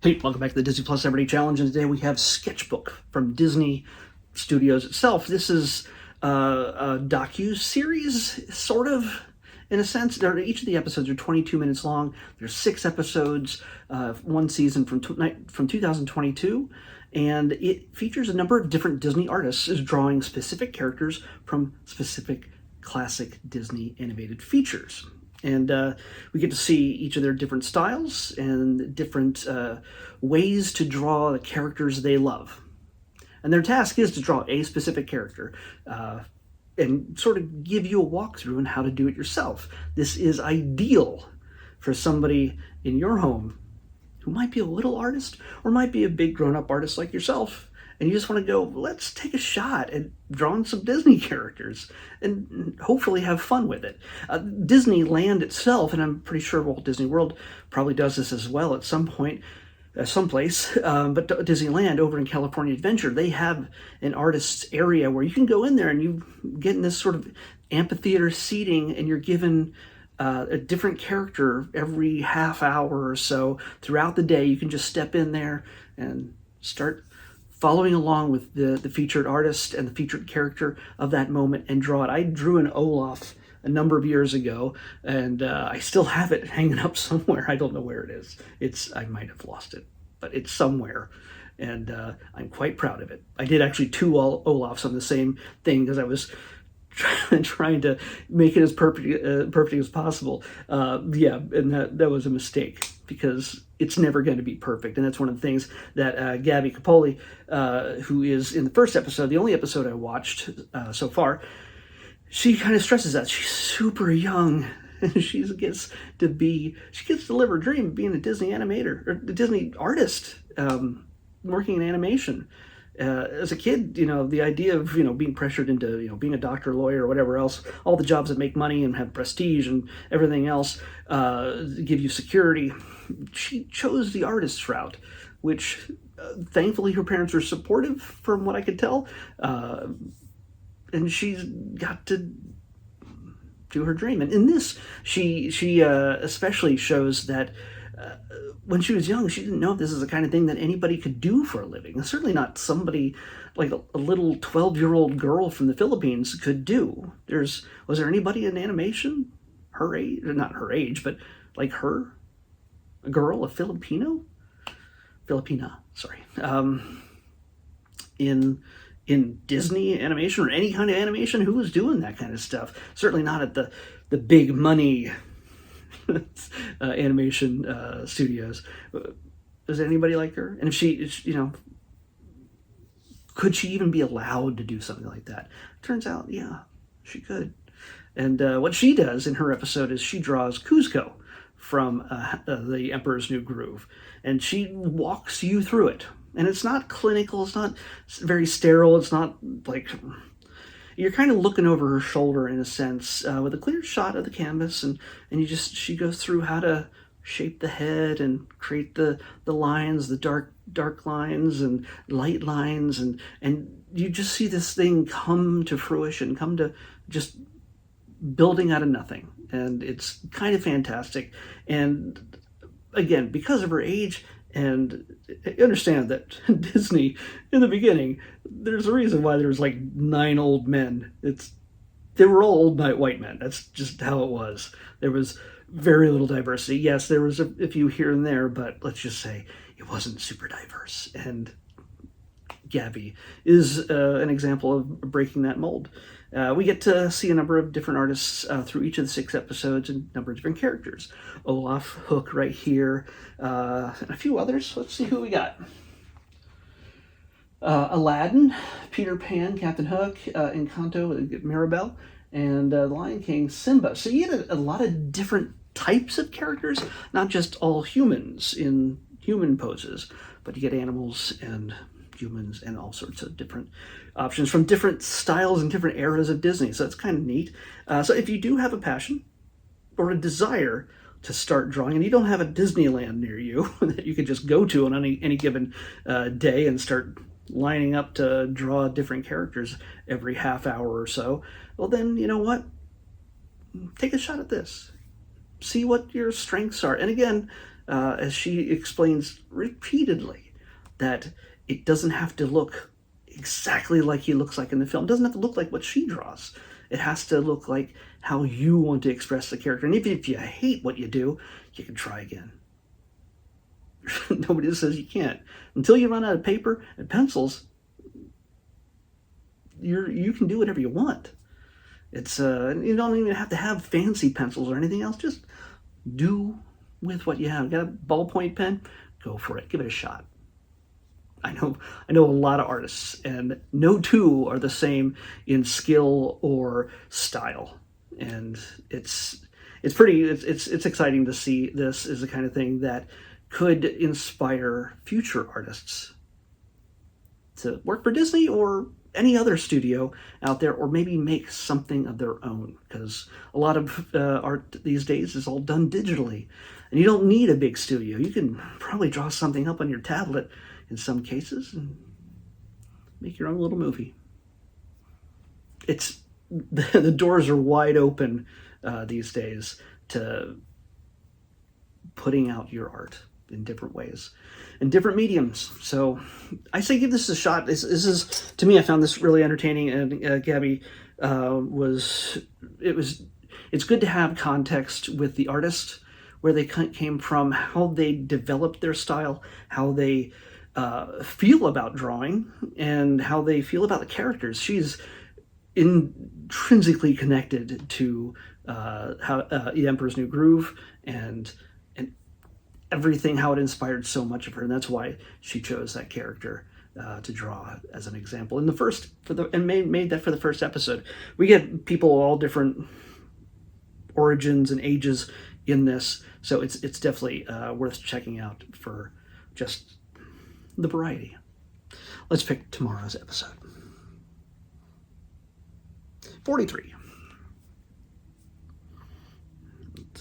Hey, welcome back to the Disney Plus Everyday Challenge, and today we have Sketchbook from Disney Studios itself. This is a docu-series, sort of, in a sense. Each of the episodes are 22 minutes long. There's 6 episodes, one season from 2022, and it features a number of different Disney artists drawing specific characters from specific classic Disney animated features. And we get to see each of their different styles and different ways to draw the characters they love. And their task is to draw a specific character and sort of give you a walkthrough on how to do it yourself. This is ideal for somebody in your home who might be a little artist or might be a big grown-up artist like yourself. And you just want to go, let's take a shot at drawing some Disney characters and hopefully have fun with it. Disneyland itself, and I'm pretty sure Walt Disney World probably does this as well at some point, someplace, but Disneyland over in California Adventure, they have an artist's area where you can go in there and you get in this sort of amphitheater seating and you're given a different character every half hour or so throughout the day. You can just step in there and start following along with the featured artist and the featured character of that moment and draw it. I drew an Olaf a number of years ago, and I still have it hanging up somewhere. I don't know where it is. I might have lost it, but it's somewhere, and I'm quite proud of it. I did actually 2 Olafs on the same thing because I was trying to make it as perfect as possible. Yeah, and that was a mistake because it's never going to be perfect. And that's one of the things that Gabby Capoli, who is in the first episode, the only episode I watched so far, she kind of stresses that. She's super young. She gets to live her dream of being a Disney animator, or a Disney artist, working in animation. As a kid, the idea of, being pressured into, being a doctor, lawyer, or whatever else, all the jobs that make money and have prestige and everything else, give you security. She chose the artist's route, which thankfully her parents were supportive from what I could tell. And she's got to do her dream. And in this, she especially shows that when she was young, she didn't know if this is the kind of thing that anybody could do for a living. Certainly not somebody like a little 12-year-old girl from the Philippines could do. Was there anybody in animation her age, not her age, but like her, a girl, a Filipina, sorry, in Disney animation or any kind of animation, who was doing that kind of stuff? Certainly not at the big money animation studios. Is there anybody like her? And if she, could she even be allowed to do something like that? Turns out, yeah, she could. And what she does in her episode is she draws Kuzco from The Emperor's New Groove, and she walks you through it. And it's not clinical, it's not very sterile, it's not like, you're kind of looking over her shoulder in a sense, with a clear shot of the canvas, and she goes through how to shape the head and create the lines, the dark lines and light lines, and you just see this thing come to fruition, come to just building out of nothing. And it's kind of fantastic. And again, because of her age, and I understand that Disney, in the beginning, there's a reason why there was like 9 old men. They were all old white men. That's just how it was. There was very little diversity. Yes, there was a few here and there, but let's just say it wasn't super diverse. And Gabby is an example of breaking that mold. We get to see a number of different artists through each of the 6 episodes and a number of different characters. Olaf, Hook right here, and a few others. Let's see who we got. Aladdin, Peter Pan, Captain Hook, Encanto, Mirabelle, and The Lion King, Simba. So you get a lot of different types of characters, not just all humans in human poses, but you get animals and humans and all sorts of different options from different styles and different eras of Disney. So it's kind of neat. So if you do have a passion or a desire to start drawing, and you don't have a Disneyland near you that you could just go to on any given day and start lining up to draw different characters every half hour or so, well then, you know what? Take a shot at this. See what your strengths are. And again, as she explains repeatedly, that it doesn't have to look exactly like he looks like in the film. It doesn't have to look like what she draws. It has to look like how you want to express the character. And if you hate what you do, you can try again. Nobody says you can't. Until you run out of paper and pencils, you can do whatever you want. It's you don't even have to have fancy pencils or anything else. Just do with what you have. Got a ballpoint pen? Go for it. Give it a shot. I know a lot of artists, and no two are the same in skill or style. And it's exciting to see. This is the kind of thing that could inspire future artists to work for Disney or any other studio out there, or maybe make something of their own, because a lot of art these days is all done digitally, and you don't need a big studio. You can probably draw something up on your tablet in some cases and make your own little movie. It's the doors are wide open these days to putting out your art in different ways, in different mediums. So I say give this a shot. This is, to me, I found this really entertaining, and Gabby it's good to have context with the artist, where they came from, how they developed their style, how they feel about drawing, and how they feel about the characters. She's intrinsically connected to The Emperor's New Groove and everything, how it inspired so much of her, and that's why she chose that character to draw as an example. In the first, and made that for the first episode. We get people all different origins and ages in this, so it's definitely worth checking out for just the variety. Let's pick tomorrow's episode. 43.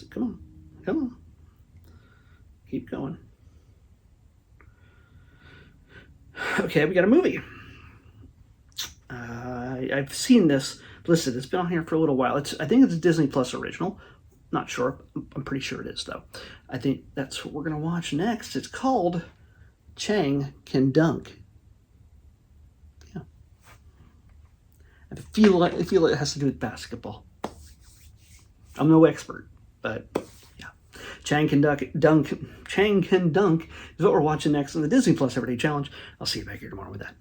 Come on. Keep going. Okay, we got a movie. I've seen this listed. It's been on here for a little while. I think it's a Disney Plus original. Not sure. I'm pretty sure it is, though. I think that's what we're going to watch next. It's called Chang Can Dunk. Yeah. I feel it has to do with basketball. I'm no expert, but yeah. Chang Can Dunk is what we're watching next in the Disney Plus Everyday Challenge. I'll see you back here tomorrow with that.